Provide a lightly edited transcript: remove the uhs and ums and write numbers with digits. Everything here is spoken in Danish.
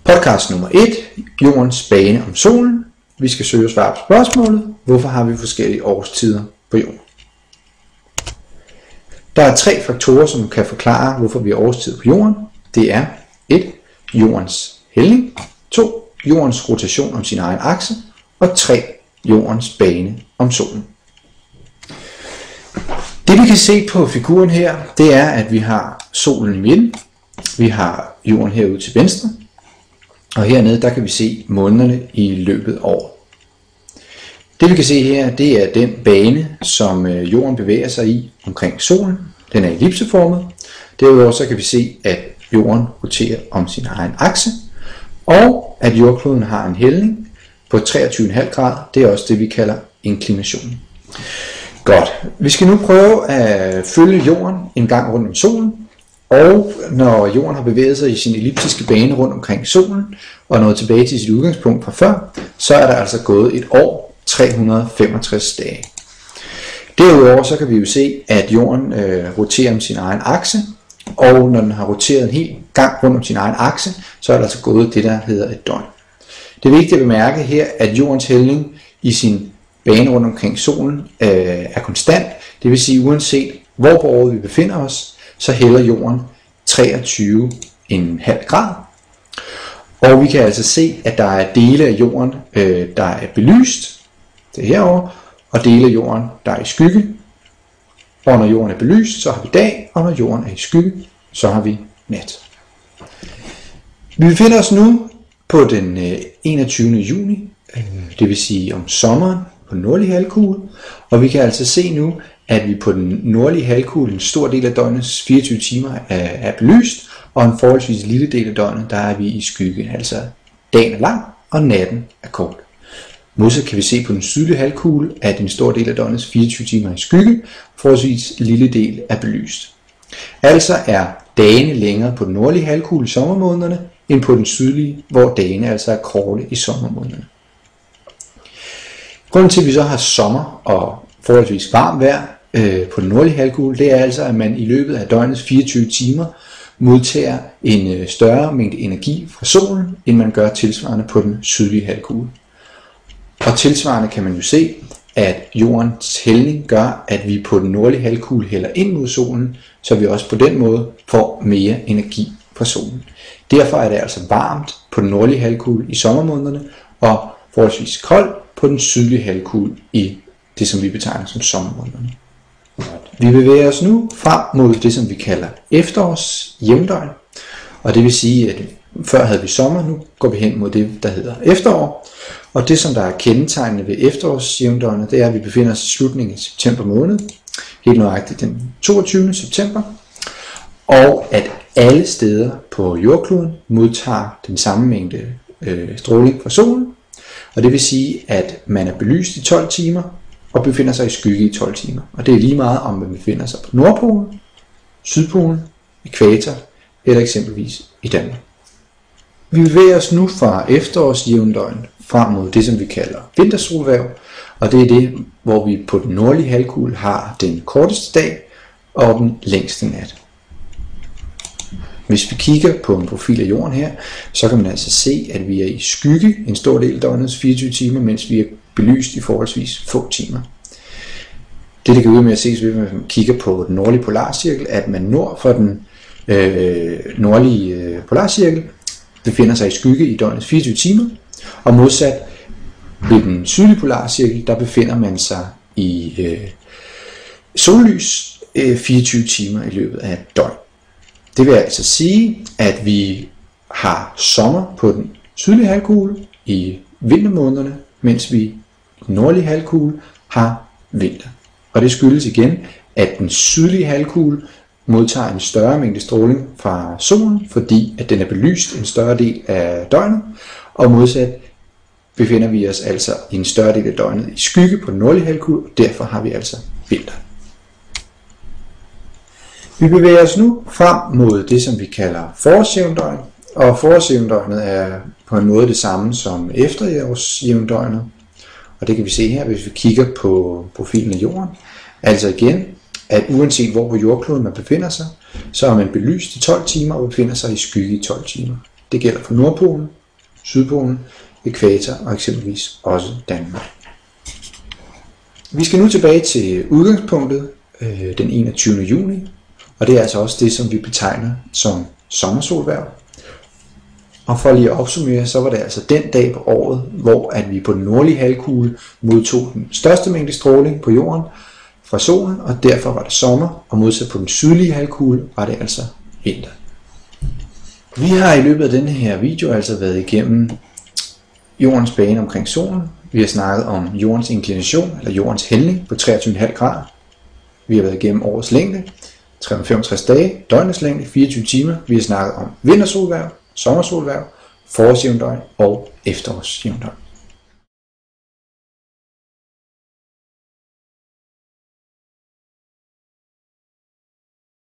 Podcast nummer 1. Jordens bane om solen. Vi skal søge svar på spørgsmålet: hvorfor har vi forskellige årstider på jorden? Der er 3 faktorer, som kan forklare, hvorfor vi har årstider på jorden. Det er 1. Jordens hældning, 2. Jordens rotation om sin egen akse, og 3. Jordens bane om solen. Det vi kan se på figuren her, det er, at vi har solen i midten, vi har jorden herude til venstre, og hernede der kan vi se månederne i løbet af året. Det vi kan se her, det er den bane, som jorden bevæger sig i omkring solen. Den er ellipseformet. Derudover så kan vi se, at jorden roterer om sin egen akse, og at jordkloden har en hældning på 23,5 grader. Det er også det, vi kalder inklination. Godt. Vi skal nu prøve at følge jorden en gang rundt om solen, og når jorden har bevæget sig i sin elliptiske bane rundt omkring solen, og nået tilbage til sit udgangspunkt fra før, så er der altså gået et år, 365 dage. Derudover så kan vi jo se, at jorden roterer om sin egen akse, og når den har roteret en hel gang rundt om sin egen akse, så er der altså gået det, der hedder et døgn. Det er vigtigt at bemærke her, at jordens hældning i sin bane rundt omkring solen er konstant. Det vil sige, uanset hvor på året vi befinder os, så hælder jorden 23,5 grad. Og vi kan altså se, at der er dele af jorden, der er belyst, det er herovre, og dele af jorden, der er i skygge. Og når jorden er belyst, så har vi dag, og når jorden er i skygge, så har vi nat. Vi befinder os nu på den 21. juni, det vil sige om sommeren på den nordlige halvkugle, og vi kan altså se nu, at vi på den nordlige halvkugle, en stor del af døgnets 24 timer er belyst, og en forholdsvis lille del af døgnet, der er vi i skygge, altså dagen er lang, og natten er kort. Modsat kan vi se på den sydlige halvkugle, at en stor del af døgnets 24 timer er i skygge, forholdsvis lille del er belyst. Altså er dagene længere på den nordlige halvkugle i sommermånederne, end på den sydlige, hvor dagene altså er korte i sommermånederne. Grunden til, at vi så har sommer og forholdsvis varmt vejr på den nordlige halvkugle, det er altså, at man i løbet af døgnets 24 timer modtager en større mængde energi fra solen, end man gør tilsvarende på den sydlige halvkugle. Og tilsvarende kan man jo se, at jordens hældning gør, at vi på den nordlige halvkugle hælder ind mod solen, så vi også på den måde får mere energi fra solen. Derfor er det altså varmt på den nordlige halvkugle i sommermånederne, og forholdsvis koldt på den sydlige halvkugle i det, som vi betegner som sommermånederne. Vi bevæger os nu frem mod det, som vi kalder efterårs jævndøgn, og det vil sige, at før havde vi sommer, nu går vi hen mod det, der hedder efterår. Og det, som der er kendetegnende ved efterårsjævndøgnet, det er, at vi befinder os i slutningen af september måned, helt nøjagtigt den 22. september, og at alle steder på jordkloden modtager den samme mængde stråling fra solen, og det vil sige, at man er belyst i 12 timer og befinder sig i skygge i 12 timer. Og det er lige meget, om man befinder sig på Nordpolen, Sydpolen, ækvator eller eksempelvis i Danmark. Vi bevæger os nu fra efterårsjævndøgn frem mod det, som vi kalder vintersolhverv, og det er det, hvor vi på den nordlige halvkugle har den korteste dag og den længste nat. Hvis vi kigger på en profil af jorden her, så kan man altså se, at vi er i skygge en stor del af døgnets 24 timer, mens vi er belyst i forholdsvis få timer. Det kan ud med at ses ved, at man kigger på den nordlige polarcirkel, at man nord for den nordlige polarcirkel befinder sig i skygge i døgnets 24 timer, og modsat ved den sydlige polarcirkel, der befinder man sig i sollys 24 timer i løbet af et døgn. Det vil altså sige, at vi har sommer på den sydlige halvkugle i vintermånederne, mens vi i den nordlige halvkugle har vinter. Og det skyldes igen, at den sydlige halvkugle modtager en større mængde stråling fra solen, fordi at den er belyst en større del af døgnet, og modsat befinder vi os altså i en større del af døgnet i skygge på den nordlige halvkugle, og derfor har vi altså vinter. Vi bevæger os nu frem mod det, som vi kalder forårsjævndøgn, og forårsjævndøgnet er på en måde det samme som efterårsjævndøgnet, og det kan vi se her, hvis vi kigger på profilen af jorden. Altså igen, at uanset hvor på jordkloden man befinder sig, så er man belyst i 12 timer og befinder sig i skygge i 12 timer. Det gælder for Nordpolen, Sydpolen, ækvator og eksempelvis også Danmark. Vi skal nu tilbage til udgangspunktet den 21. juni, og det er altså også det, som vi betegner som sommersolhverv. Og for lige at opsummere, så var det altså den dag på året, hvor at vi på den nordlige halvkugle modtog den største mængde stråling på jorden fra solen, og derfor var det sommer, og modsat på den sydlige halvkugle var det altså vinter. Vi har i løbet af denne her video altså været igennem jordens bane omkring solen. Vi har snakket om jordens inklination, eller jordens hældning på 23,5 grader. Vi har været igennem årets længde, 365 dage, døgnets længde, 24 timer. Vi har snakket om vintersolhverv, sommersolhverv, forårsjævndøgn og efterårsjævndøgn.